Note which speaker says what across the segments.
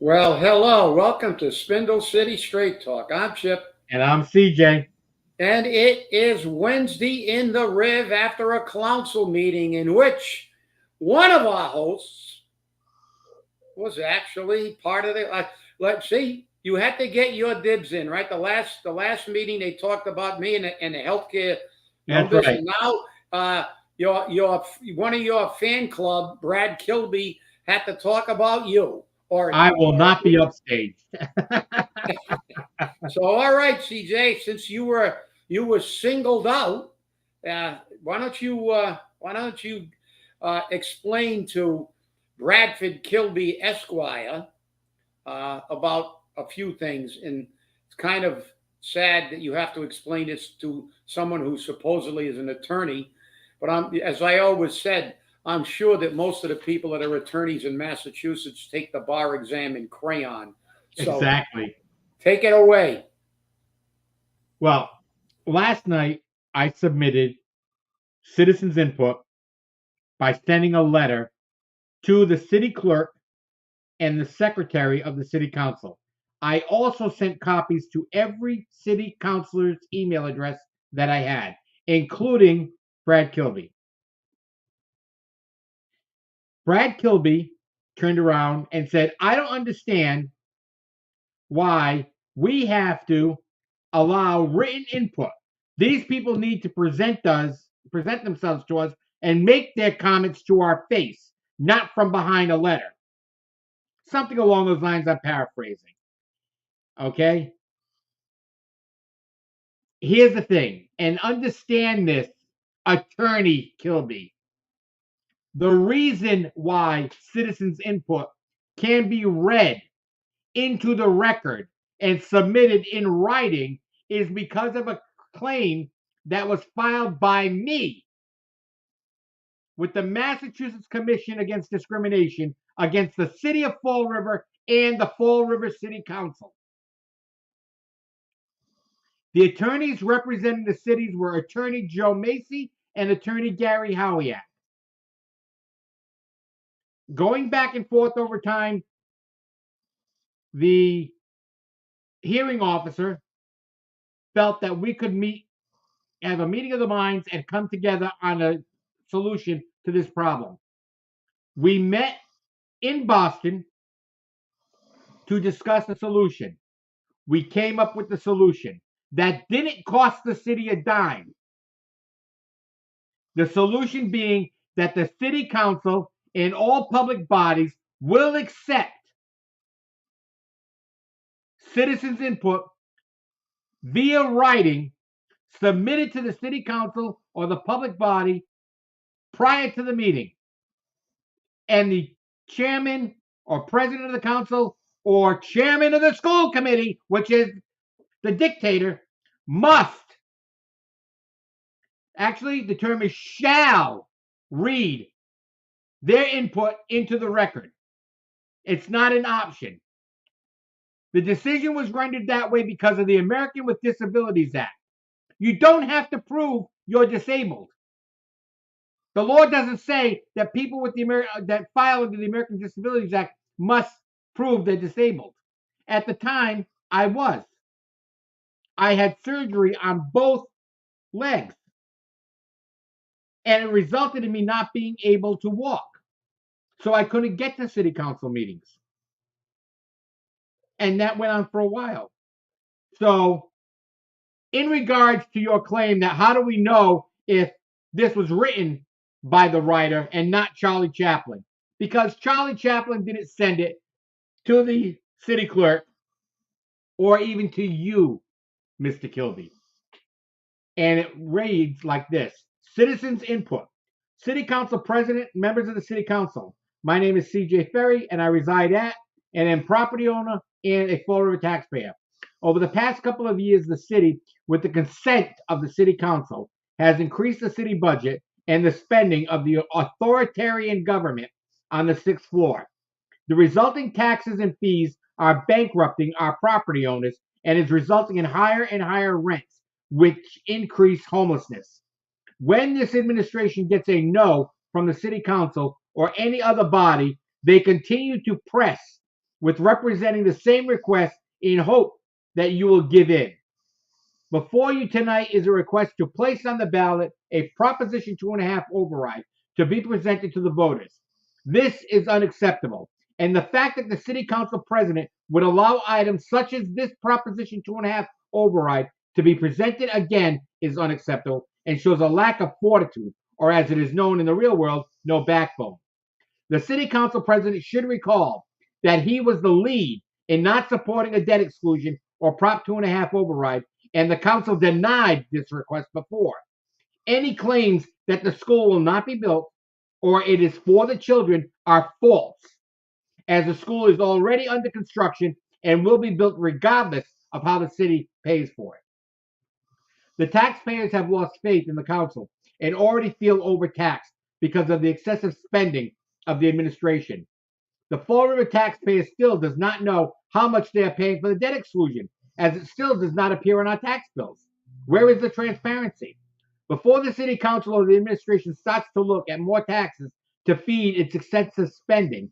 Speaker 1: Well, hello. Welcome to Spindle City Straight Talk. I'm Chip.
Speaker 2: And I'm CJ.
Speaker 1: And it is Wednesday in the Riv after a council meeting in which one of our hosts was actually part of the. Let's see, you had to get your dibs in, right? The last meeting they talked about me and the healthcare
Speaker 2: That's
Speaker 1: numbers,
Speaker 2: right.
Speaker 1: and now your one of your fan club, Brad Kilby, had to talk about you.
Speaker 2: I will not be upstaged.
Speaker 1: So, all right, CJ, since you were singled out, why don't you explain to Bradford Kilby Esquire about a few things? And it's kind of sad that you have to explain this to someone who supposedly is an attorney. But as I always said, I'm sure that most of the people that are attorneys in Massachusetts take the bar exam in crayon. So
Speaker 2: Exactly.
Speaker 1: take it away.
Speaker 2: Well, last night I submitted citizens' input by sending a letter to the city clerk and the secretary of the city council. I also sent copies to every city councilor's email address that I had, including Brad Kilby. Brad Kilby turned around and said, I don't understand why we have to allow written input. These people need to present themselves to us and make their comments to our face, not from behind a letter. Something along those lines, I'm paraphrasing. Okay? Here's the thing, and understand this, Attorney Kilby. The reason why citizens' input can be read into the record and submitted in writing is because of a claim that was filed by me with the Massachusetts Commission Against Discrimination against the City of Fall River and the Fall River City Council. The attorneys representing the cities were Attorney Joe Macy and Attorney Gary Howiak. Going back and forth over time, the hearing officer felt that we could have a meeting of the minds and come together on a solution to this problem. We met in Boston to discuss a solution. We came up with the solution that didn't cost the city a dime. The solution being that the city council and all public bodies will accept citizens' input via writing submitted to the city council or the public body prior to the meeting. And the chairman or president of the council or chairman of the school committee, which is the dictator, must, actually the term is shall, read their input into the record. It's not an option. The decision was rendered that way because of the American with Disabilities Act. You don't have to prove you're disabled. The law doesn't say that people with that file under the American Disabilities Act must prove they're disabled. At the time, I was. I had surgery on both legs, and it resulted in me not being able to walk. So I couldn't get to city council meetings. And that went on for a while. So, in regards to your claim that how do we know if this was written by the writer and not Charlie Chaplin? Because Charlie Chaplin didn't send it to the city clerk or even to you, Mr. Kilby. And it reads like this: citizens input. City Council President, members of the City Council. My name is CJ Ferry, and I reside at and am property owner and a Fall River taxpayer. Over the past couple of years, the city, with the consent of the City Council, has increased the city budget and the spending of the authoritarian government on the sixth floor. The resulting taxes and fees are bankrupting our property owners and is resulting in higher and higher rents, which increase homelessness. When this administration gets a no from the city council or any other body, they continue to press with representing the same request in hope that you will give in. Before you tonight is a request to place on the ballot a Proposition 2.5 override to be presented to the voters. This is unacceptable. And the fact that the City Council President would allow items such as this Proposition 2.5 override to be presented again is unacceptable and shows a lack of fortitude, or as it is known in the real world, no backbone. The City Council President should recall that he was the lead in not supporting a debt exclusion or Prop 2.5 override, and the council denied this request before. Any claims that the school will not be built or it is for the children are false, as the school is already under construction and will be built regardless of how the city pays for it. The taxpayers have lost faith in the council and already feel overtaxed because of the excessive spending of the administration. The Fall River taxpayer still does not know how much they are paying for the debt exclusion, as it still does not appear on our tax bills. Where is the transparency? Before the City Council or the administration starts to look at more taxes to feed its excessive spending,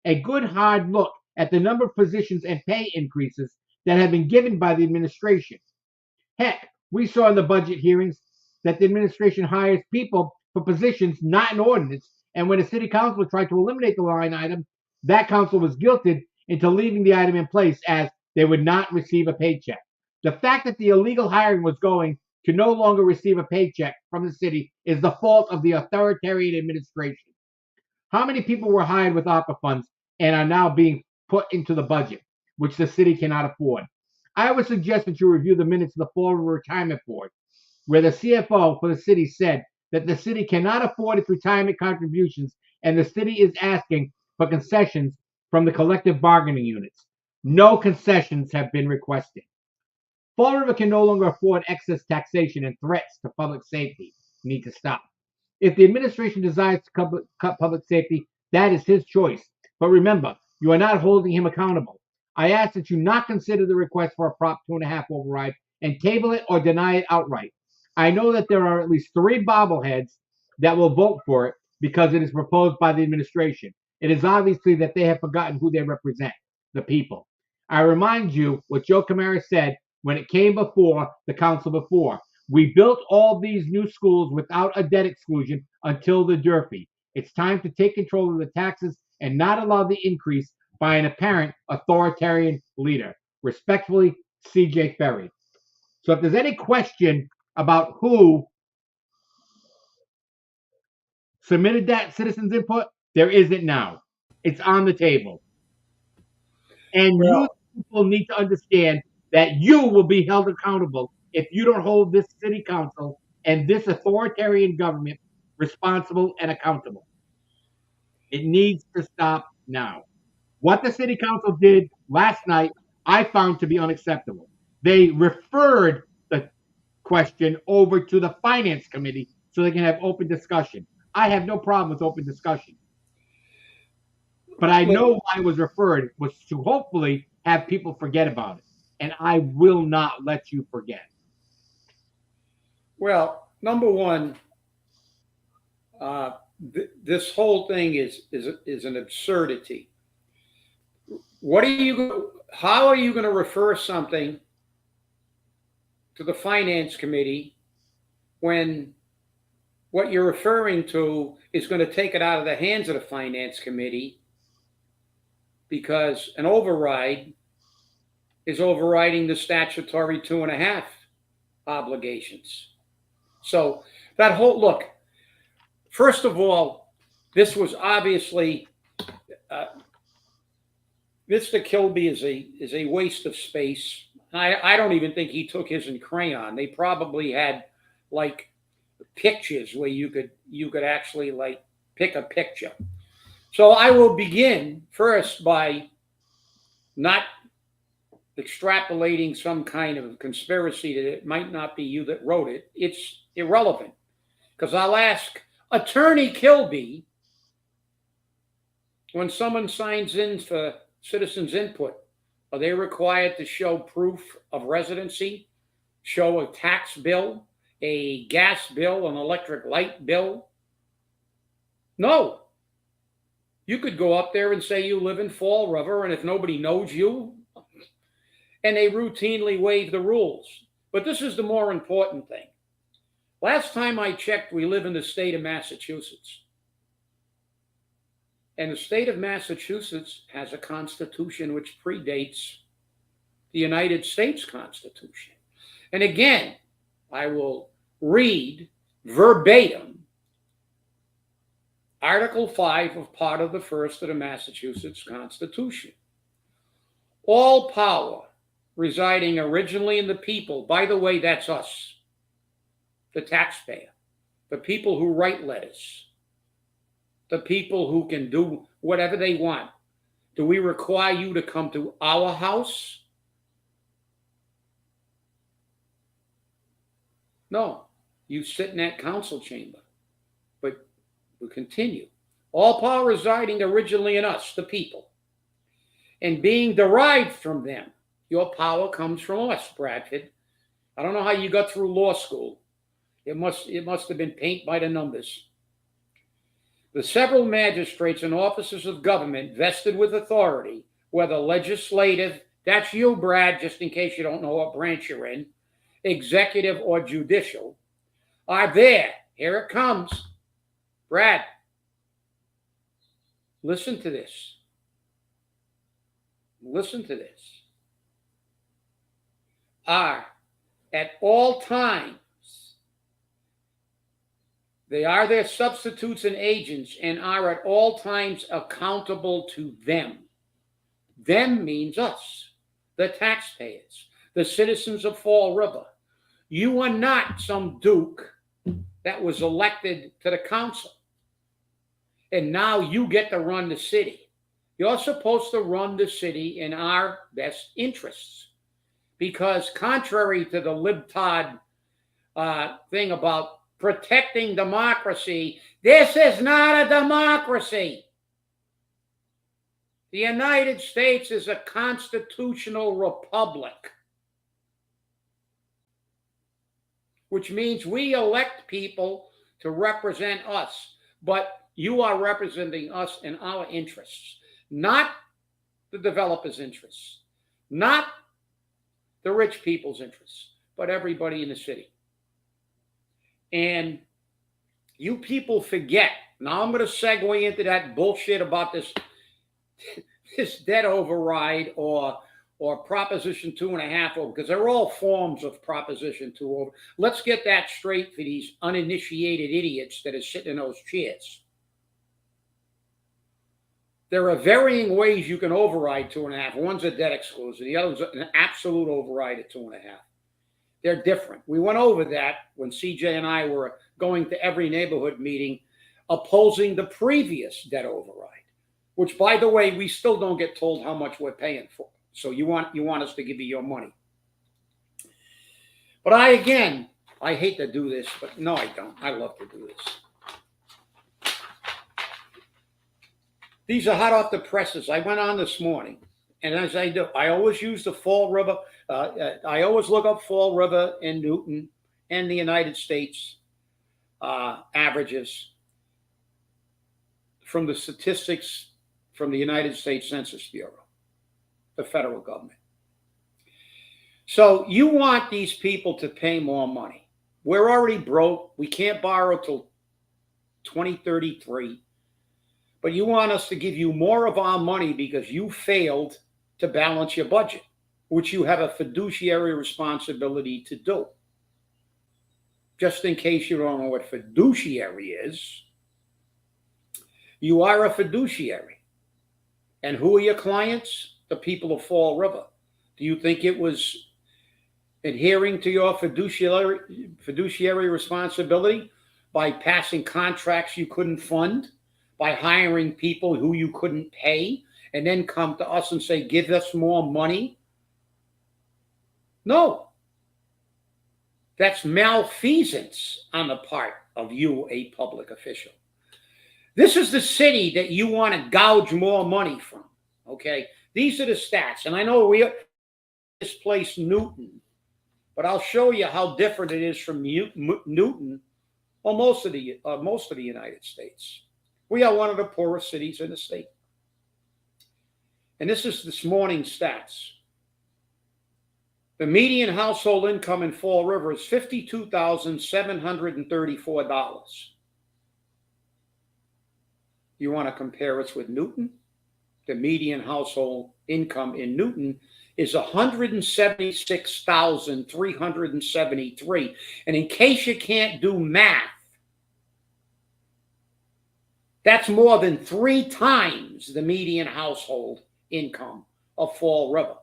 Speaker 2: a good hard look at the number of positions and pay increases that have been given by the administration. Heck, we saw in the budget hearings that the administration hires people for positions not in ordinance, and when a city council tried to eliminate the line item, that council was guilted into leaving the item in place as they would not receive a paycheck. The fact that the illegal hiring was going to no longer receive a paycheck from the city is the fault of the authoritarian administration. How many people were hired with ARPA funds and are now being put into the budget, which the city cannot afford? I would suggest that you review the minutes of the Fall River Retirement Board, where the CFO for the city said that the city cannot afford its retirement contributions and the city is asking for concessions from the collective bargaining units. No concessions have been requested. Fall River can no longer afford excess taxation, and threats to public safety need to stop. If the administration desires to cut public safety, that is his choice. But remember, you are not holding him accountable. I ask that you not consider the request for a Prop 2.5 override and table it or deny it outright. I know that there are at least 3 bobbleheads that will vote for it because it is proposed by the administration. It is obviously that they have forgotten who they represent, the people. I remind you what Joe Camara said when it came before the council before. We built all these new schools without a debt exclusion until the Durfee. It's time to take control of the taxes and not allow the increase by an apparent authoritarian leader. Respectfully, CJ Ferry. So if there's any question about who submitted that citizens input, there isn't now. It's on the table. And you people need to understand that you will be held accountable if you don't hold this city council and this authoritarian government responsible and accountable. It needs to stop now. What the city council did last night, I found to be unacceptable. They referred the question over to the finance committee so they can have open discussion. I have no problem with open discussion. But I know why it was referred was to hopefully have people forget about it. And I will not let you forget.
Speaker 1: Well, number one, this whole thing is an absurdity. How are you going to refer something to the finance committee when what you're referring to is going to take it out of the hands of the finance committee, because an override is overriding the statutory 2.5 obligations. So that whole look, first of all, this was obviously Mr. Kilby is a waste of space. I don't even think he took his in crayon. They probably had like pictures where you could actually like pick a picture. So I will begin first by not extrapolating some kind of conspiracy that it might not be you that wrote it. It's irrelevant, because I'll ask Attorney Kilby, when someone signs in for citizens input, are they required to show proof of residency, show a tax bill, a gas bill, an electric light bill? No. You could go up there and say you live in Fall River, and if nobody knows you, and they routinely waive the rules. But this is the more important thing. Last time I checked, we live in the state of Massachusetts. And the state of Massachusetts has a constitution which predates the United States Constitution. And again, I will read verbatim Article 5 of Part of the First of the Massachusetts Constitution. All power residing originally in the people, by the way, that's us, the taxpayer, the people who write letters, the people who can do whatever they want. Do we require you to come to our house? No, you sit in that council chamber. But we continue. All power residing originally in us, the people, and being derived from them. Your power comes from us, Bradford. I don't know how you got through law school. It must have been paint by the numbers. The several magistrates and officers of government vested with authority, whether legislative, that's you, Brad, just in case you don't know what branch you're in, executive or judicial, are there. Here it comes. Brad, listen to this. Listen to this. Are at all times, they are their substitutes and agents and are at all times accountable to them. Them means us, the taxpayers, the citizens of Fall River. You are not some duke that was elected to the council. And now you get to run the city. You're supposed to run the city in our best interests. Because contrary to the libtard thing about protecting democracy, this is not a democracy. The United States is a constitutional republic, which means we elect people to represent us, but you are representing us in our interests, not the developers' interests, not the rich people's interests, but everybody in the city. And you people forget. Now I'm going to segue into that bullshit about this debt override or Proposition 2.5, because they're all forms of Proposition 2. Let's get that straight for these uninitiated idiots that are sitting in those chairs. There are varying ways you can override 2.5. One's a debt exclusion. The other's an absolute override at 2.5. They're different. We went over that when CJ and I were going to every neighborhood meeting opposing the previous debt override, which, by the way, we still don't get told how much we're paying for. So you want us to give you your money. But I hate to do this, but no, I don't. I love to do this. These are hot off the presses. I went on this morning, and as I do, I always use the Fall River. I always look up Fall River and Newton and the United States averages from the statistics from the United States Census Bureau, the federal government. So you want these people to pay more money. We're already broke. We can't borrow till 2033. But you want us to give you more of our money because you failed to balance your budget, which you have a fiduciary responsibility to do. Just in case you don't know what fiduciary is, you are a fiduciary. And who are your clients? The people of Fall River. Do you think it was adhering to your fiduciary responsibility by passing contracts you couldn't fund, by hiring people who you couldn't pay, and then come to us and say, give us more money? No. That's malfeasance on the part of you, a public official. This is the city that you want to gouge more money from, okay? These are the stats. And I know we displaced Newton, but I'll show you how different it is from Newton or most of the United States. We are one of the poorest cities in the state. And this is this morning's stats. The median household income in Fall River is $52,734. You want to compare us with Newton? The median household income in Newton is $176,373. And in case you can't do math, that's more than 3 times the median household income of Fall River.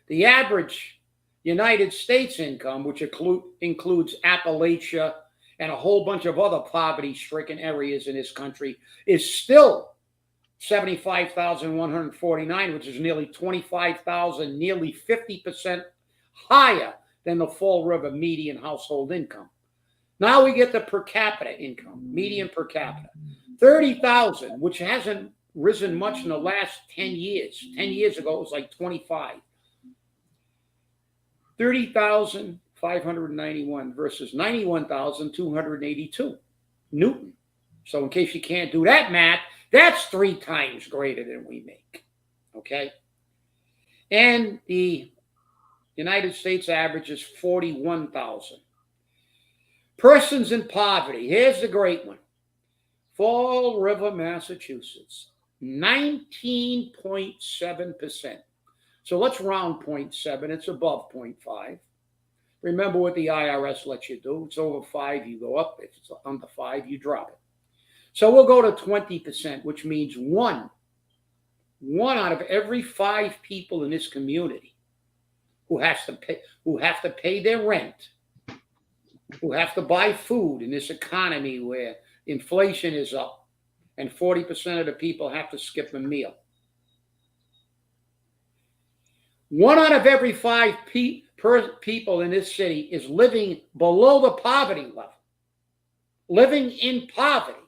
Speaker 1: The average United States income, which includes Appalachia and a whole bunch of other poverty-stricken areas in this country, is still $75,149, which is nearly $25,000, nearly 50% higher than the Fall River median household income. Now we get the per capita income, median per capita. $30,000, which hasn't risen much in the last 10 years. 10 years ago, it was like 25. $30,591 versus $91,282. Newton. So in case you can't do that math, that's 3 times greater than we make. Okay? And the United States average is 41,000. Persons in poverty. Here's the great one. Fall River, Massachusetts, 19.7%. So let's round 0.7. It's above 0.5. Remember what the IRS lets you do. It's over 5, you go up. If it's under 5, you drop it. So we'll go to 20%, which means one out of every 5 people in this community who have to pay their rent, who have to buy food in this economy where inflation is up and 40% of the people have to skip a meal. 1 out of every 5 people in this city is living below the poverty level, living in poverty.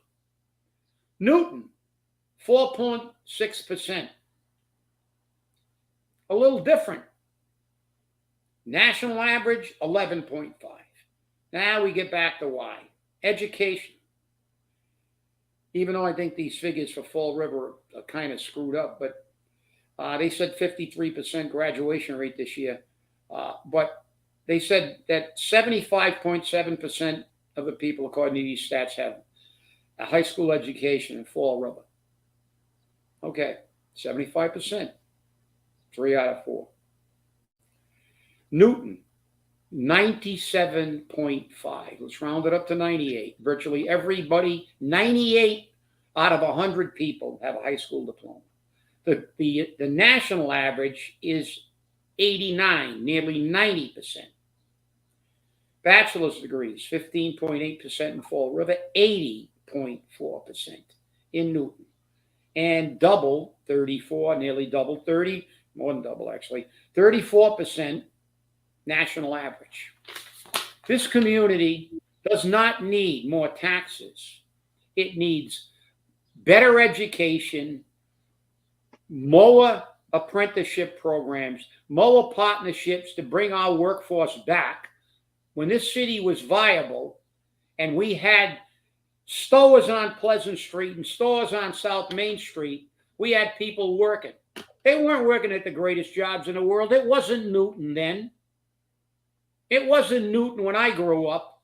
Speaker 1: Newton, 4.6%. A little different. National average, 11.5. Now we get back to why. Education. Even though I think these figures for Fall River are kind of screwed up, but they said 53% graduation rate this year. But they said that 75.7% of the people, according to these stats, have a high school education in Fall River. Okay, 75%. 3 out of 4. Newton, 97.5. Let's round it up to 98. Virtually everybody, 98 out of 100 people have a high school diploma. The national average is 89, nearly 90%. Bachelor's degrees, 15.8% in Fall River, 80.4% in Newton. And double, 34, nearly double, 30, more than double actually, 34% national average. This community does not need more taxes. It needs better education, more apprenticeship programs, more partnerships to bring our workforce back. When this city was viable and we had stores on Pleasant Street and stores on South Main Street, we had people working. They weren't working at the greatest jobs in the world. It wasn't Newton then. It wasn't Newton when I grew up,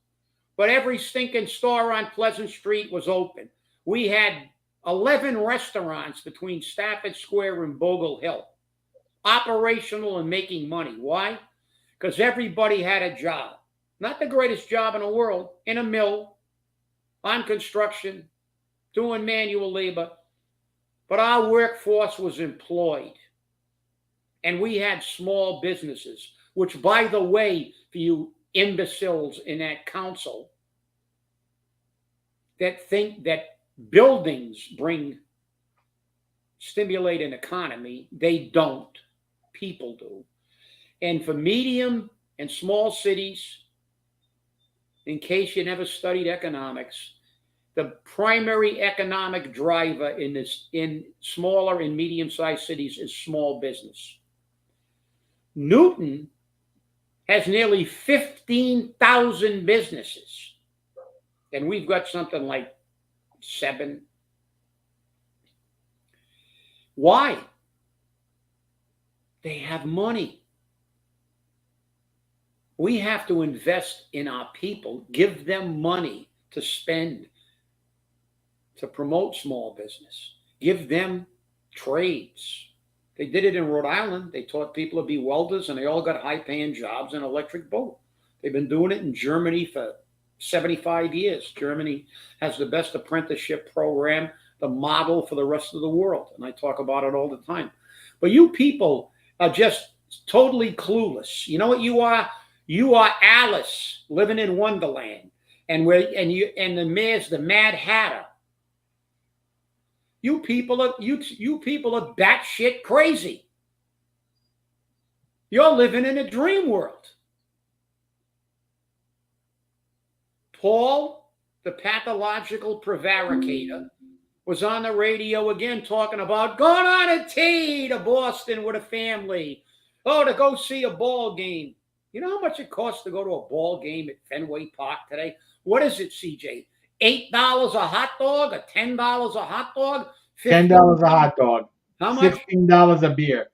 Speaker 1: but every stinking store on Pleasant Street was open. We had 11 restaurants between Stafford Square and Bogle Hill, operational and making money. Why? Because everybody had a job. Not the greatest job in the world, in a mill, on construction, doing manual labor, but our workforce was employed. And we had small businesses, which, by the way, for you imbeciles in that council that think that buildings stimulate an economy, they don't. People do. And for medium and small cities, in case you never studied economics, the primary economic driver in smaller and medium-sized cities is small business. Newton has nearly 15,000 businesses, and we've got something like 7. Why? They have money. We have to invest in our people, give them money to spend, to promote small business, give them trades. They did it in Rhode Island. They taught people to be welders, and they all got high-paying jobs in electric boat. They've been doing it in Germany for 75 years. Germany has the best apprenticeship program, the model for the rest of the world, and I talk about it all the time. But you people are just totally clueless. You know what you are? You are Alice living in Wonderland, and the mayor's the Mad Hatter. You people are batshit crazy. You're living in a dream world. Paul, the pathological prevaricator, was on the radio again talking about going on a tee to Boston with a family. Oh, to go see a ball game. You know how much it costs to go to a ball game at Fenway Park today? What is it, CJ? $8 a hot dog or $10 a hot dog?
Speaker 2: $10 a hot dog.
Speaker 1: How much?
Speaker 2: $16 a beer.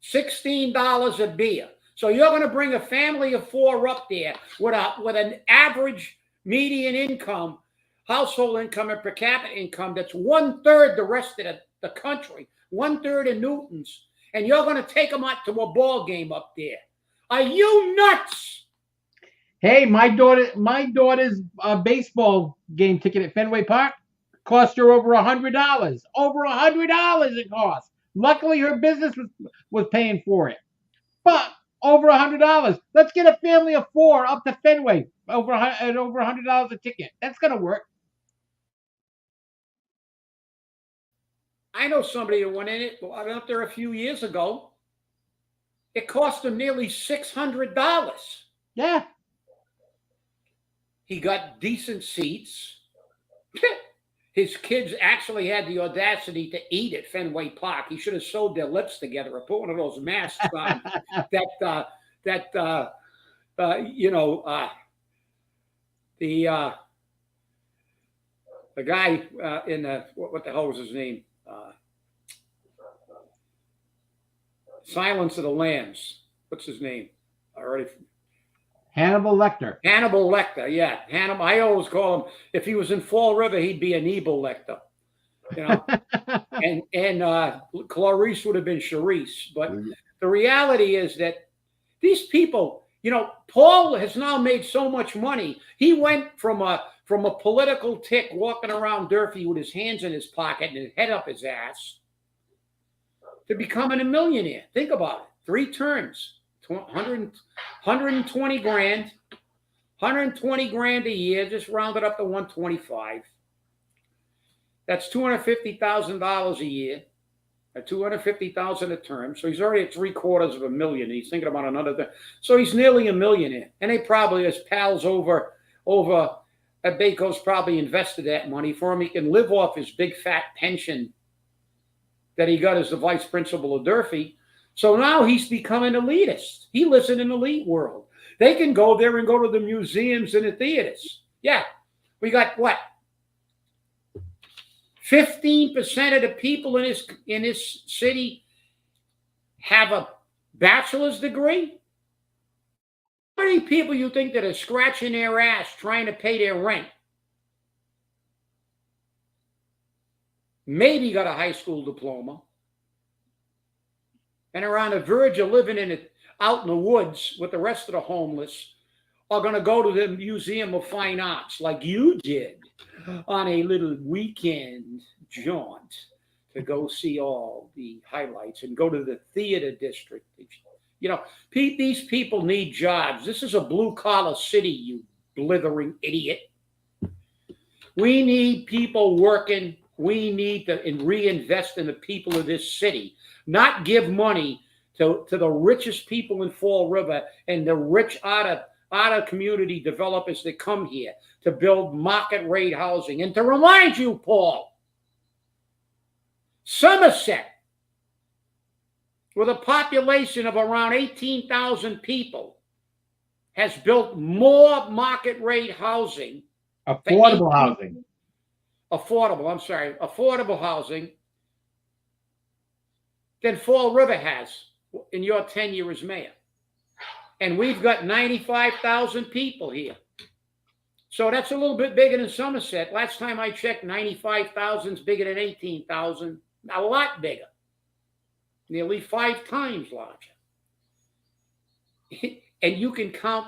Speaker 1: $16 a beer. So you're going to bring a family of four up there with an average median income, household income, and per capita income that's 1/3 the rest of the country, 1/3 of Newton's, and you're going to take them out to a ball game up there. Are you nuts?
Speaker 2: Hey, my daughter's baseball game ticket at Fenway Park cost her over $100. Over $100 it cost. Luckily, her business was paying for it, but over $100. Let's get a family of four up to Fenway over $100 a ticket. That's gonna work.
Speaker 1: I know somebody who went in it. I went up there a few years ago. It cost him nearly $600.
Speaker 2: Yeah.
Speaker 1: He got decent seats. His kids actually had the audacity to eat at Fenway Park. He should have sewed their lips together or put one of those masks on the guy in the what the hell was his name? Silence of the Lambs. What's his name?
Speaker 2: Hannibal Lecter.
Speaker 1: Hannibal Lecter, yeah. Hannibal. I always call him. If he was in Fall River, he'd be Aníbal Lecter. You know, and Clarice would have been Charisse. But the reality is that these people, you know, Paul has now made so much money. He went from a political tick walking around Durfee with his hands in his pocket and his head up his ass to becoming a millionaire. Think about it. 3 terms. 120 grand, 120 grand a year, just round it up to 125. That's $250,000 a year, at $250,000 a term. So he's already at $750,000. He's thinking about another thing. So he's nearly a millionaire. And they probably, his pals over at Baco's probably invested that money for him. He can live off his big fat pension that he got as the vice principal of Durfee. So now he's become an elitist. He lives in an elite world. They can go there and go to the museums and the theaters. Yeah. We got what? 15% of the people in this city have a bachelor's degree? How many people you think that are scratching their ass trying to pay their rent? Maybe got a high school diploma. And are on the verge of living out in the woods with the rest of the homeless, are going to go to the Museum of Fine Arts like you did on a little weekend jaunt to go see all the highlights and go to the theater district. You know, these people need jobs. This is a blue-collar city, you blithering idiot. We need people working. We need to reinvest in the people of this city, not give money to the richest people in Fall River and the rich out of community developers that come here to build market rate housing. And to remind you, Paul, Somerset, with a population of around 18,000 people, has built more market rate housing.
Speaker 2: Affordable housing.
Speaker 1: Affordable housing than Fall River has in your tenure as mayor. And we've got 95,000 people here. So that's a little bit bigger than Somerset. Last time I checked, 95,000 is bigger than 18,000. A lot bigger. Nearly 5 times larger. And you can count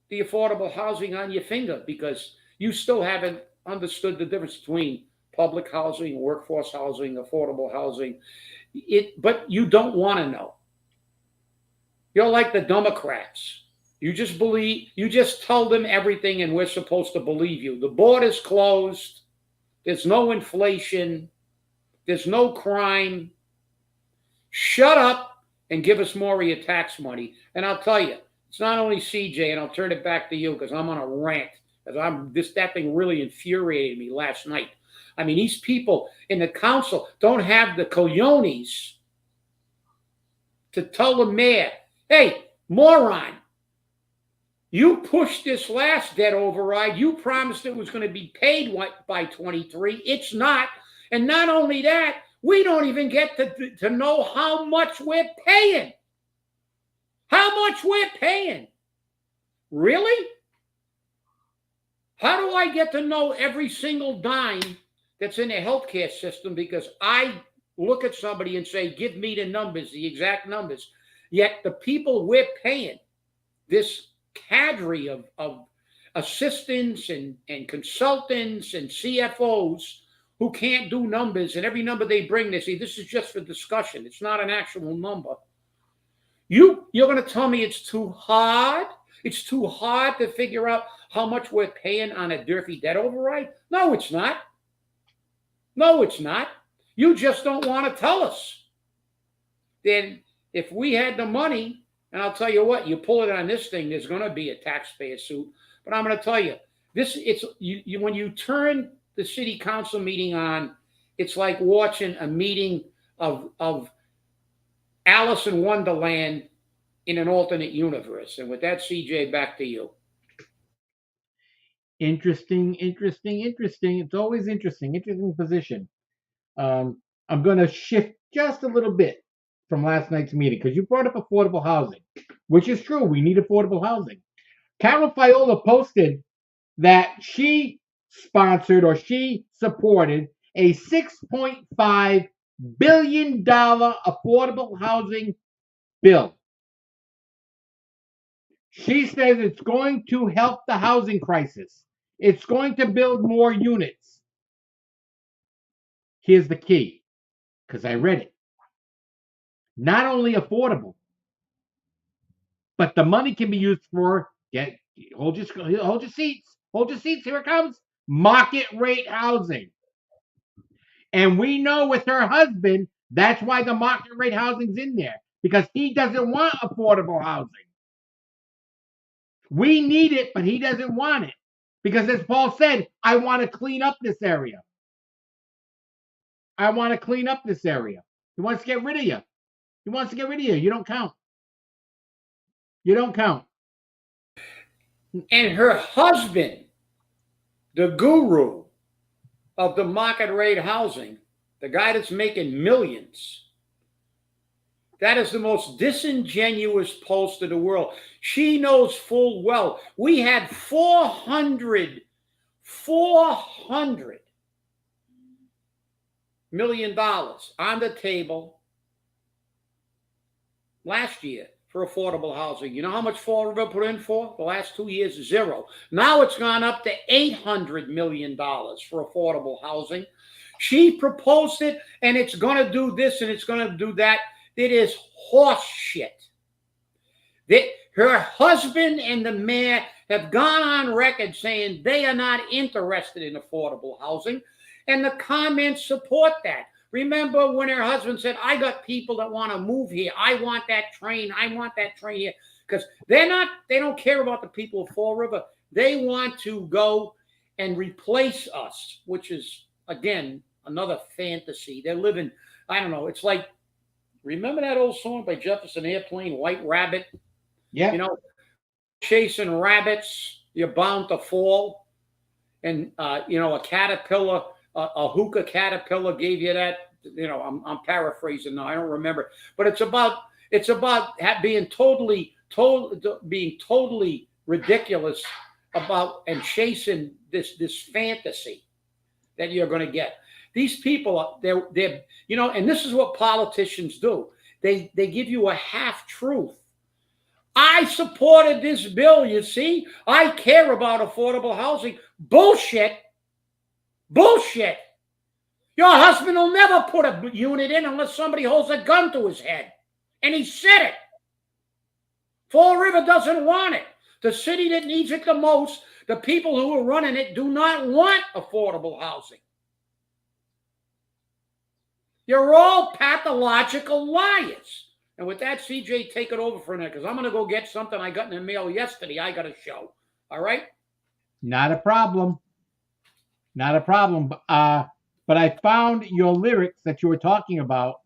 Speaker 1: the affordable housing on your finger because you still haven't understood the difference between public housing, workforce housing, affordable housing. But you don't want to know. You're like the Democrats. You just tell them everything and we're supposed to believe you. The border's closed. There's no inflation. There's no crime. Shut up and give us more of your tax money. And I'll tell you, it's not only CJ, and I'll turn it back to you because I'm on a rant. That thing really infuriated me last night. I mean, these people in the council don't have the cojones to tell the mayor, hey, moron, you pushed this last debt override. You promised it was going to be paid by 23. It's not. And not only that, we don't even get to know how much we're paying. How much we're paying. Really? How do I get to know every single dime that's in the healthcare system? Because I look at somebody and say, give me the numbers, the exact numbers. Yet the people we're paying, this cadre of assistants and consultants and CFOs who can't do numbers, and every number they bring, they say, this is just for discussion. It's not an actual number. You're going to tell me it's too hard? It's too hard to figure out how much we're paying on a Durfee debt override? No, it's not. No, it's not. You just don't want to tell us. Then if we had the money, and I'll tell you what, you pull it on this thing, there's going to be a taxpayer suit. But I'm going to tell you, when you turn the city council meeting on, it's like watching a meeting of Alice in Wonderland in an alternate universe. And with that, CJ, back to you.
Speaker 2: Interesting. It's always interesting position. I'm going to shift just a little bit from last night's meeting because you brought up affordable housing, which is true. We need affordable housing. Carol Fiola posted that she sponsored or she supported a $6.5 billion affordable housing bill. She says it's going to help the housing crisis. It's going to build more units. Here's the key, because I read it. Not only affordable, but the money can be used for hold your seats. Hold your seats. Here it comes. Market rate housing. And we know with her husband, that's why the market rate housing's in there, because he doesn't want affordable housing. We need it, but he doesn't want it. Because as Paul said, I want to clean up this area. He wants to get rid of you. You don't count.
Speaker 1: And her husband, the guru of the market rate housing, the guy that's making millions, that is the most disingenuous post in the world. She knows full well we had $400 million on the table last year for affordable housing. You know how much Fall River put in for? The last 2 years, $0. Now it's gone up to $800 million for affordable housing. She proposed it, and it's going to do this, and it's going to do that. It is horse shit. Her husband and the mayor have gone on record saying they are not interested in affordable housing, and the comments support that. Remember when her husband said, I got people that want to move here. I want that train here. Because they don't care about the people of Fall River. They want to go and replace us, which is, again, another fantasy. They're living, I don't know, it's like, remember that old song by Jefferson Airplane, White Rabbit?
Speaker 2: Yeah.
Speaker 1: You know, chasing rabbits, you're bound to fall. And, a caterpillar, a hookah caterpillar gave you that I'm paraphrasing now. I don't remember, but it's about being totally ridiculous about and chasing this fantasy that you're going to get. These people, they're and this is what politicians do. They give you a half truth. I supported this bill, you see. I care about affordable housing. Bullshit. Bullshit. Your husband will never put a unit in unless somebody holds a gun to his head. And he said it. Fall River doesn't want it. The city that needs it the most, the people who are running it do not want affordable housing. You're all pathological liars. And with that, CJ, take it over for a minute, because I'm going to go get something I got in the mail yesterday. I got to show. All right?
Speaker 2: Not a problem. Not a problem. But I found your lyrics that you were talking about,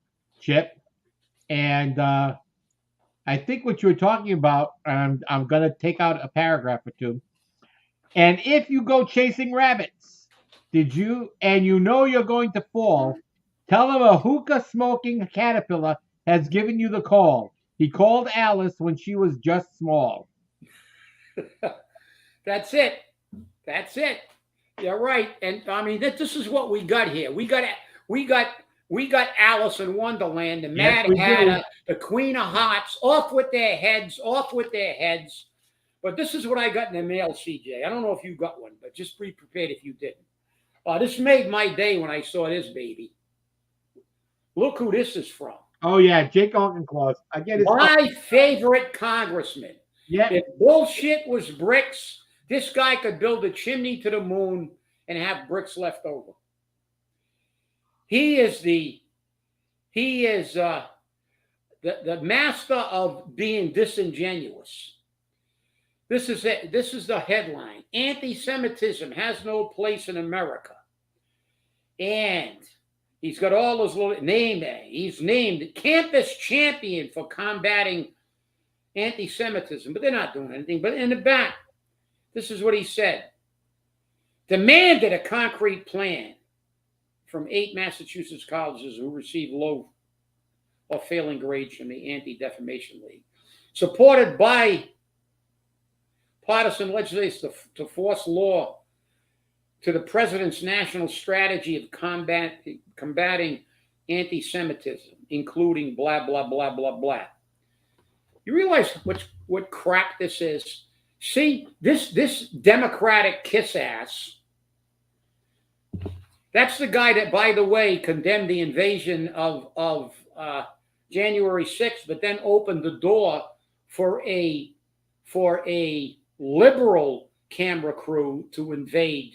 Speaker 2: Chip. And I think what you were talking about, I'm going to take out a paragraph or two. And if you go chasing rabbits, and you know you're going to fall, tell him a hookah-smoking caterpillar has given you the call. He called Alice when she was just small.
Speaker 1: That's it. That's it. You're right. And I mean, this is what we got here. We got Alice in Wonderland, the Mad Hatter, the Queen of Hearts, off with their heads. But this is what I got in the mail, CJ. I don't know if you got one, but just be prepared if you didn't. This made my day when I saw this baby. Look who this is from.
Speaker 2: Oh, yeah, Jake Auchincloss. I get it.
Speaker 1: My favorite congressman.
Speaker 2: Yeah.
Speaker 1: If bullshit was bricks, this guy could build a chimney to the moon and have bricks left over. He is the master of being disingenuous. This is it. This is the headline. Anti-Semitism has no place in America. And he's got all those little he's named campus champion for combating anti-Semitism, but they're not doing anything. But in the back, this is what he said. Demanded a concrete plan from 8 Massachusetts colleges who received low or failing grades from the Anti-Defamation League. Supported by partisan legislators to force law to the president's national strategy of combating anti-Semitism, including blah, blah, blah, blah, blah. You realize what crap this is? See, this Democratic kiss ass, that's the guy that, by the way, condemned the invasion of January 6th, but then opened the door for a liberal camera crew to invade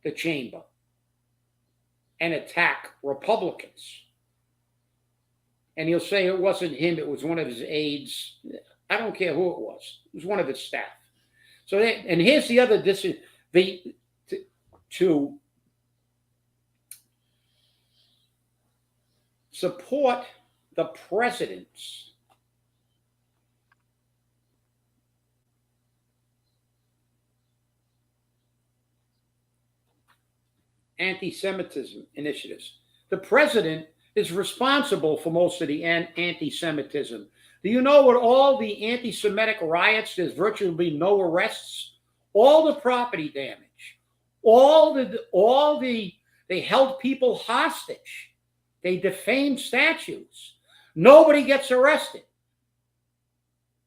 Speaker 1: the chamber and attack Republicans. And he'll say it wasn't him, it was one of his aides. I don't care who it was. It was one of his staff. So, and here's the other to support the president's anti-Semitism initiatives. The president is responsible for most of the anti-Semitism. Do you know what all the anti-Semitic riots, there's virtually no arrests, all the property damage, they held people hostage. They defamed statues. Nobody gets arrested.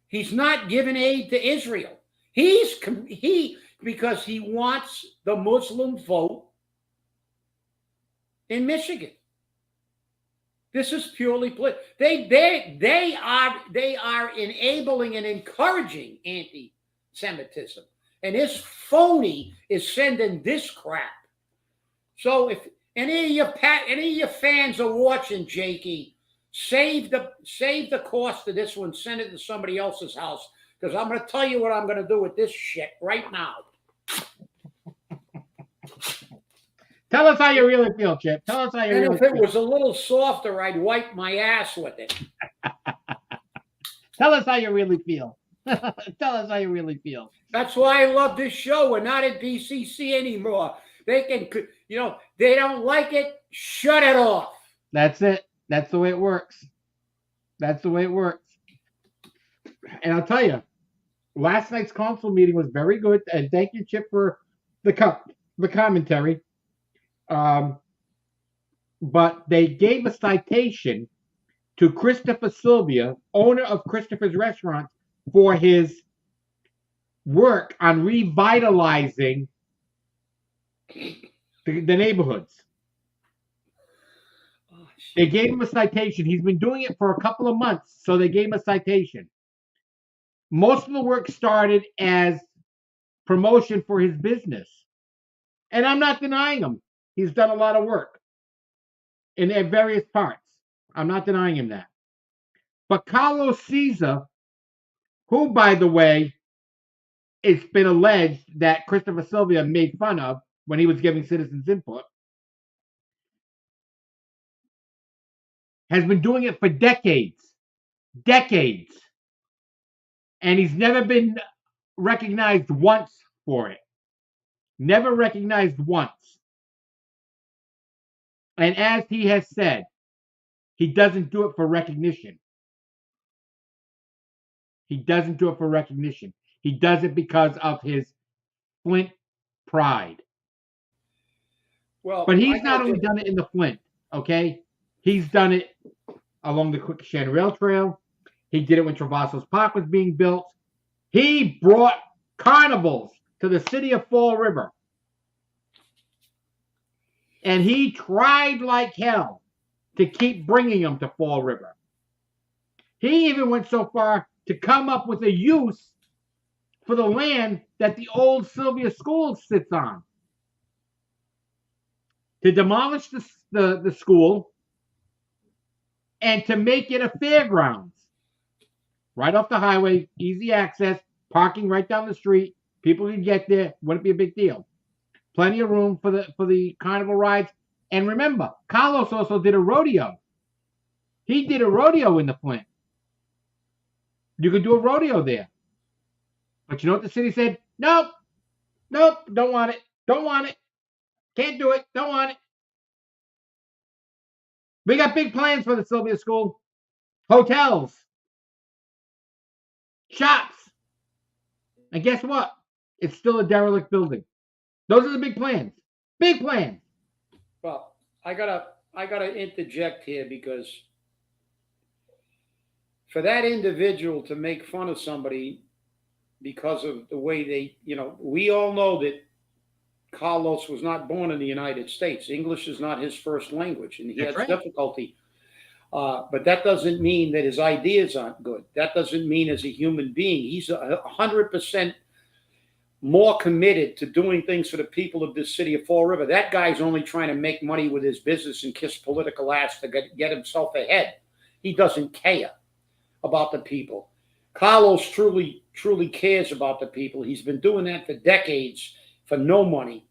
Speaker 1: He's not giving aid to Israel. Because he wants the Muslim vote in Michigan. This is purely political. They are enabling and encouraging anti-Semitism, and this phony is sending this crap. So if any of your fans are watching, Jakey, save the cost of this one, send it to somebody else's house, because I'm going to tell you what I'm going to do with this shit right now.
Speaker 2: Tell us how you really feel, Chip. Tell us how you really feel.
Speaker 1: And if it was a little softer, I'd wipe my ass with it.
Speaker 2: Tell us how you really feel. Tell us how you really feel.
Speaker 1: That's why I love this show. We're not at DCC anymore. They can, they don't like it, shut it off.
Speaker 2: That's it. That's the way it works. That's the way it works. And I'll tell you, last night's council meeting was very good. And thank you, Chip, for the commentary. But they gave a citation to Christopher Sylvia, owner of Christopher's Restaurant, for his work on revitalizing the neighborhoods. They gave him a citation. He's been doing it for a couple of months, so they gave him a citation. Most of the work started as promotion for his business. And I'm not denying him. He's done a lot of work in various parts. I'm not denying him that. But Carlos Caesar, who, by the way, it's been alleged that Christopher Sylvia made fun of when he was giving citizens input, has been doing it for decades. Decades. And he's never been recognized once for it. Never recognized once. And as he has said, he doesn't do it for recognition. He doesn't do it for recognition. He does it because of his Flint pride.
Speaker 1: Well,
Speaker 2: but he's not only done it in the Flint, okay? He's done it along the Quicksand Rail Trail. He did it when Travassos Park was being built. He brought carnivals to the city of Fall River. And he tried like hell to keep bringing them to Fall River. He even went so far to come up with a use for the land that the old Sylvia School sits on. To demolish the school and to make it a fairgrounds. Right off the highway, easy access, parking right down the street. People can get there, wouldn't be a big deal. Plenty of room for the carnival rides. And remember, Carlos also did a rodeo. He did a rodeo in the Flint. You could do a rodeo there. But you know what the city said? Nope. Nope. Don't want it. Don't want it. Can't do it. Don't want it. We got big plans for the Sylvia School. Hotels. Shops. And guess what? It's still a derelict building. Those are the big plans. Big plans.
Speaker 1: Well, I gotta interject here because for that individual to make fun of somebody because of the way they, we all know that Carlos was not born in the United States. English is not his first language, and he has difficulty. But that doesn't mean that his ideas aren't good. That doesn't mean as a human being, he's 100% more committed to doing things for the people of this city of Fall River. That guy's only trying to make money with his business and kiss political ass to get himself ahead. He doesn't care about the people. Carlos truly cares about the people. He's been doing that for decades for no money,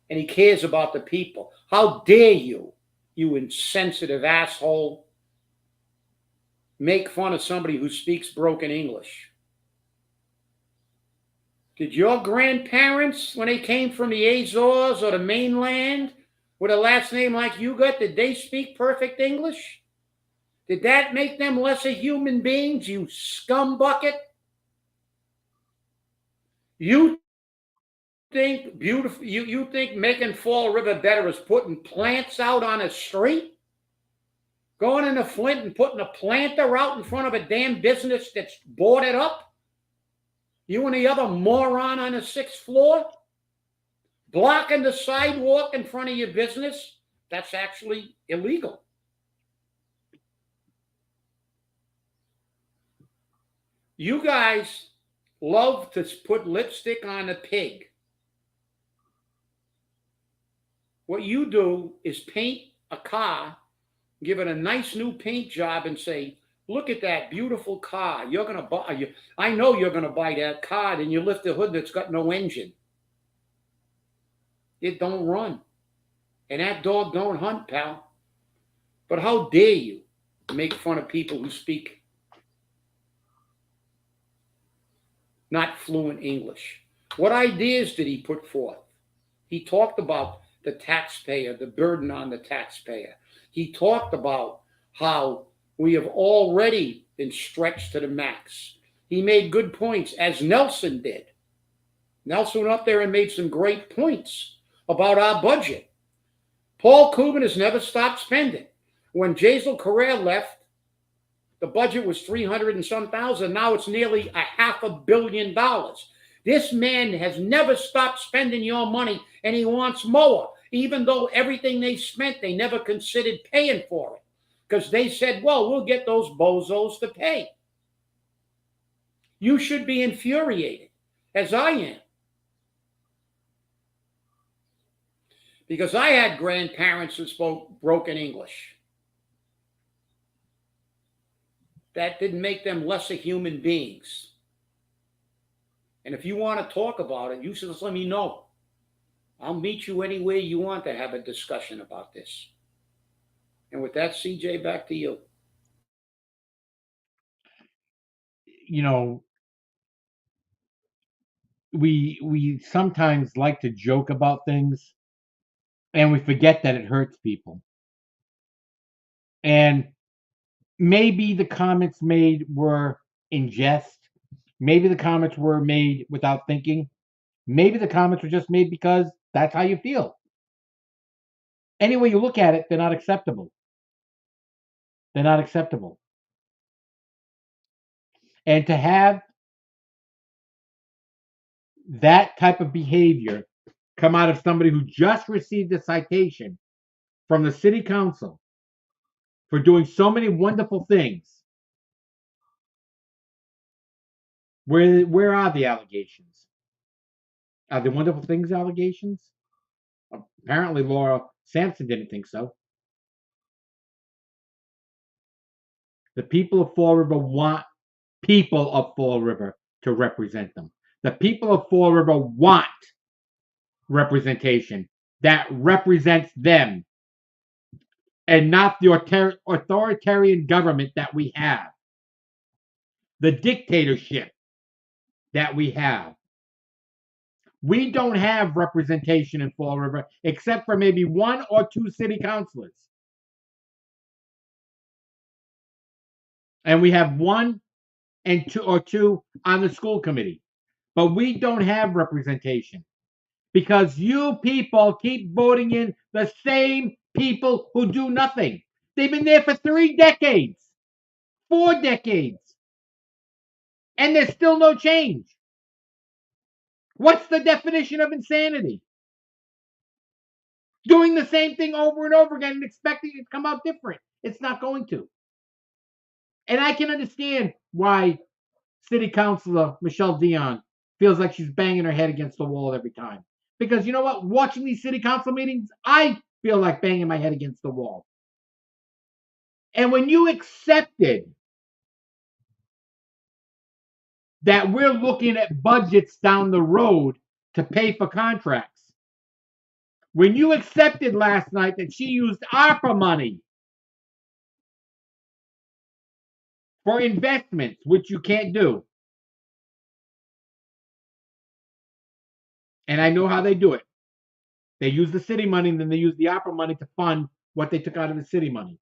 Speaker 1: and he cares about the people. How dare you, you insensitive asshole, make fun of somebody who speaks broken English? Did your grandparents, when they came from the Azores or the mainland with a last name like you got, did they speak perfect English? Did that make them lesser human beings, you scumbucket? You think beautiful? You think making Fall River better is putting plants out on a street? Going into Flint and putting a planter out in front of a damn business that's boarded up? You and the other moron on the 6th floor? Blocking the sidewalk in front of your business? That's actually illegal. You guys love to put lipstick on a pig. What you do is paint a car, give it a nice new paint job, and say, look at that beautiful car. You're going to buy. I know you're going to buy that car. Then you lift the hood that's got no engine. It don't run. And that dog don't hunt, pal. But how dare you make fun of people who speak not fluent English? What ideas did he put forth? He talked about the taxpayer, the burden on the taxpayer. he talked about how we have already been stretched to the max. He made good points, as Nelson did. Nelson went up there and made some great points about our budget. Paul Kubin has never stopped spending. When Jaisal Correa left, the budget was 300 and some thousand. Now it's nearly $500 million. This man has never stopped spending your money, and he wants more. Even though everything they spent, they never considered paying for it. Because they said, well, we'll get those bozos to pay. You should be infuriated, as I am. Because I had grandparents who spoke broken English. That didn't make them lesser human beings. And if you want to talk about it, you should just let me know. I'll meet you anywhere you want to have a discussion about this. And with that, CJ, back to you.
Speaker 2: You know, we sometimes like to joke about things, and we forget that it hurts people. And maybe the comments made were in jest. Maybe the comments were made without thinking. Maybe the comments were just made because that's how you feel. Any way you look at it, they're not acceptable. They're not acceptable. And to have that type of behavior come out of somebody who just received a citation from the city council for doing so many wonderful things. Where are the allegations? Are the wonderful things allegations? Apparently Laura Sampson didn't think so. The people of Fall River want people of Fall River to represent them. The people of Fall River want representation that represents them and not the authoritarian government that we have, the dictatorship that we have. We don't have representation in Fall River except for maybe 1 or 2 city councilors. And we have 1 and 2 or 2 on the school committee. But we don't have representation because you people keep voting in the same people who do nothing. They've been there for 3 decades, 4 decades, and there's still no change. What's the definition of insanity? Doing the same thing over and over again and expecting it to come out different. It's not going to. And I can understand why City Councilor Michelle Dion feels like she's banging her head against the wall every time. Because you know what? Watching these city council meetings, I feel like banging my head against the wall. And when you accepted that we're looking at budgets down the road to pay for contracts, when you accepted last night that she used ARPA money for investments, which you can't do, and I know how they do it. They use the city money and then they use the ARPA money to fund what they took out of the city money.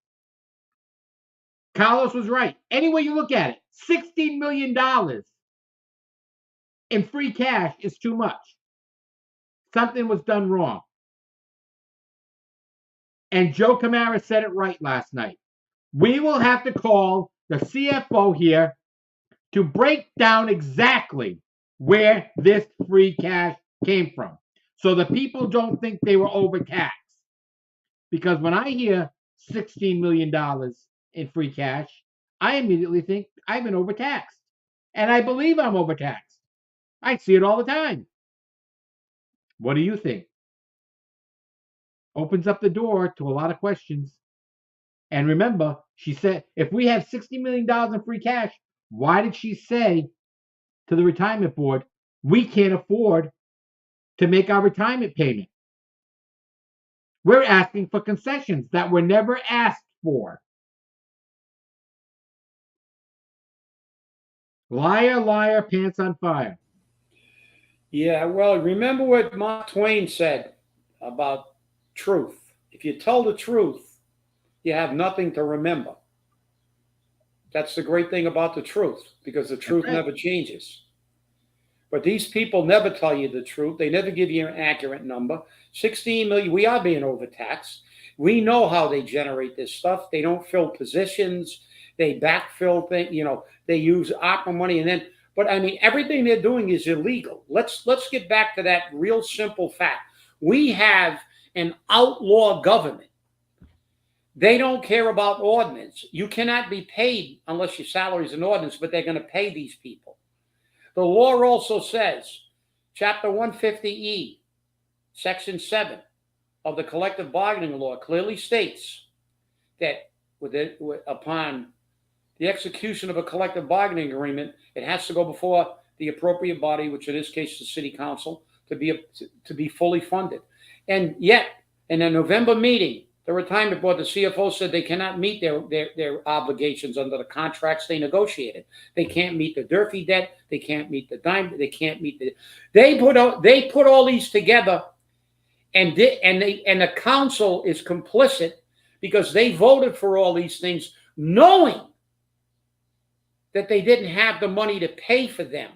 Speaker 2: Carlos was right. Any way you look at it, $16 million in free cash is too much. Something was done wrong. And Joe Camara said it right last night. We will have to call the CFO here to break down exactly where this free cash came from, so the people don't think they were overtaxed. Because when I hear $16 million in free cash, I immediately think I've been overtaxed. And I believe I'm overtaxed. I see it all the time. What do you think? Opens up the door to a lot of questions. And remember, she said, if we have $60 million in free cash, why did she say to the retirement board, we can't afford to make our retirement payment? We're asking for concessions that were never asked for. Liar, liar, pants on fire.
Speaker 1: Yeah, well, remember what Mark Twain said about truth. If you tell the truth, you have nothing to remember. That's the great thing about the truth, because the truth never changes. But these people never tell you the truth. They never give you an accurate number. 16 million, we are being overtaxed. We know how they generate this stuff. They don't fill positions. They backfill things, they use ARPA money. And then, but I mean, everything they're doing is illegal. Let's get back to that real simple fact. We have an outlaw government. They don't care about ordinance. You cannot be paid unless your salary is an ordinance, but they're going to pay these people. The law also says, Chapter 150E, Section 7 of the collective bargaining law clearly states that upon the execution of a collective bargaining agreement, it has to go before the appropriate body, which in this case is the City Council, to be fully funded. And yet, in a November meeting, the retirement board, the CFO said they cannot meet their obligations under the contracts they negotiated. They can't meet the Durfee debt. They can't meet the dime. They can't meet the. They put all these together, and the council is complicit because they voted for all these things, knowing that they didn't have the money to pay for them,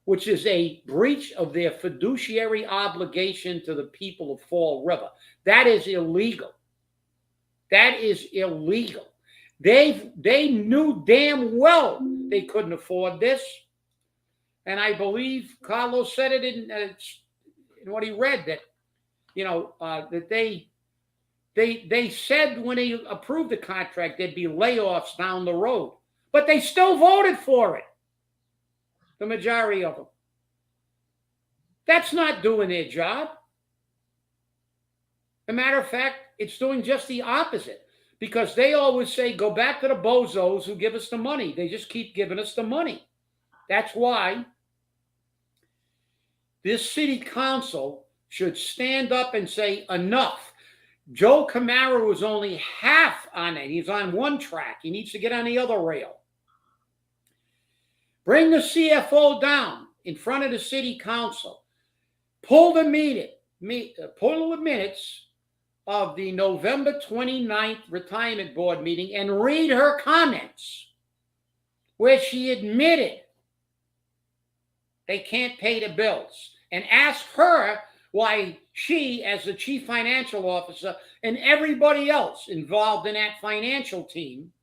Speaker 1: which is a breach of their fiduciary obligation to the people of Fall River. That is illegal. That is illegal. They knew damn well they couldn't afford this. And I believe Carlos said it in what he read, that, that they said when they approved the contract, there'd be layoffs down the road. But they still voted for it, the majority of them. That's not doing their job. As a matter of fact, it's doing just the opposite, because they always say, go back to the bozos who give us the money. They just keep giving us the money. That's why this city council should stand up and say, enough. Joe Camaro was only half on it. He's on one track. He needs to get on the other rail. Bring the CFO down in front of the city council. Pull the minutes of the November 29th retirement board meeting and read her comments, where she admitted they can't pay the bills, and ask her why she, as the chief financial officer, and everybody else involved in that financial team,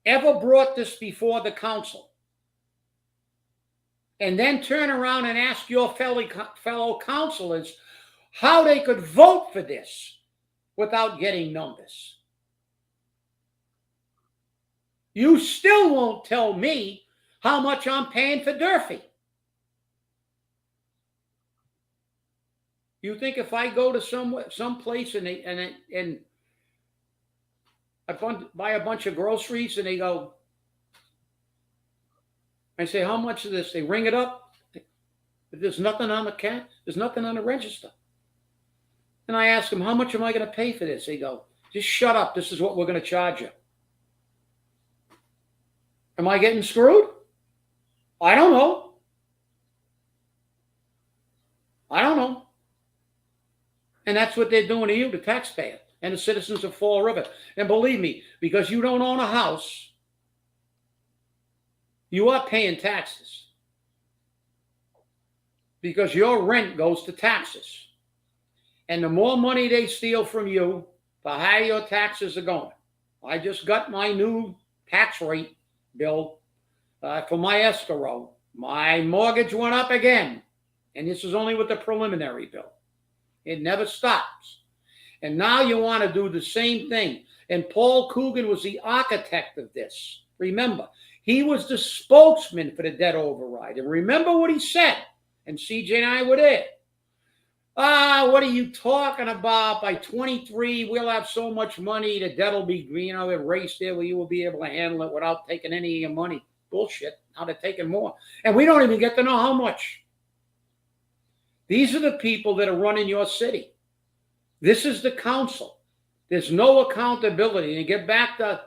Speaker 1: ever brought this before the council. And then turn around and ask your fellow councilors how they could vote for this without getting numbers. You still won't tell me how much I'm paying for Durfee. You think if I go to some place and I buy a bunch of groceries and they go, I say, how much is this? They ring it up. There's nothing on the account. There's nothing on the register. And I ask them, how much am I going to pay for this? They go, just shut up. This is what we're going to charge you. Am I getting screwed? I don't know. And that's what they're doing to you, the taxpayer, and the citizens of Fall River. And believe me, because you don't own a house, you are paying taxes, because your rent goes to taxes. And the more money they steal from you, the higher your taxes are going. I just got my new tax rate bill for my escrow. My mortgage went up again. And this is only with the preliminary bill. It never stops. And now you want to do the same thing. And Paul Coogan was the architect of this. Remember, he was the spokesman for the debt override. And remember what he said. And CJ and I were there. What are you talking about? By 23, we'll have so much money, the debt will be, erased there where you will be able to handle it without taking any of your money. Bullshit. Now they're taking more. And we don't even get to know how much. These are the people that are running your city. This is the council. There's no accountability. And get back to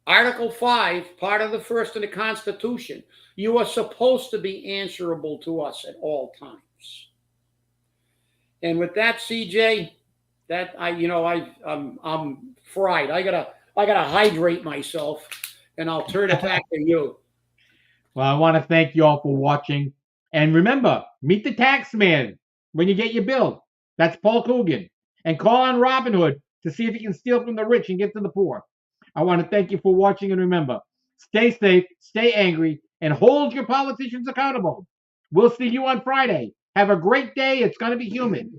Speaker 1: Article 5, part of the first of the Constitution. You are supposed to be answerable to us at all times. And with that, CJ, that I'm fried. I gotta hydrate myself, and I'll turn it back to you.
Speaker 2: Well, I want to thank you all for watching. And remember, meet the tax man when you get your bill. That's Paul Coogan. And call on Robin Hood to see if he can steal from the rich and get to the poor. I want to thank you for watching. And remember, stay safe, stay angry, and hold your politicians accountable. We'll see you on Friday. Have a great day. It's going to be humid.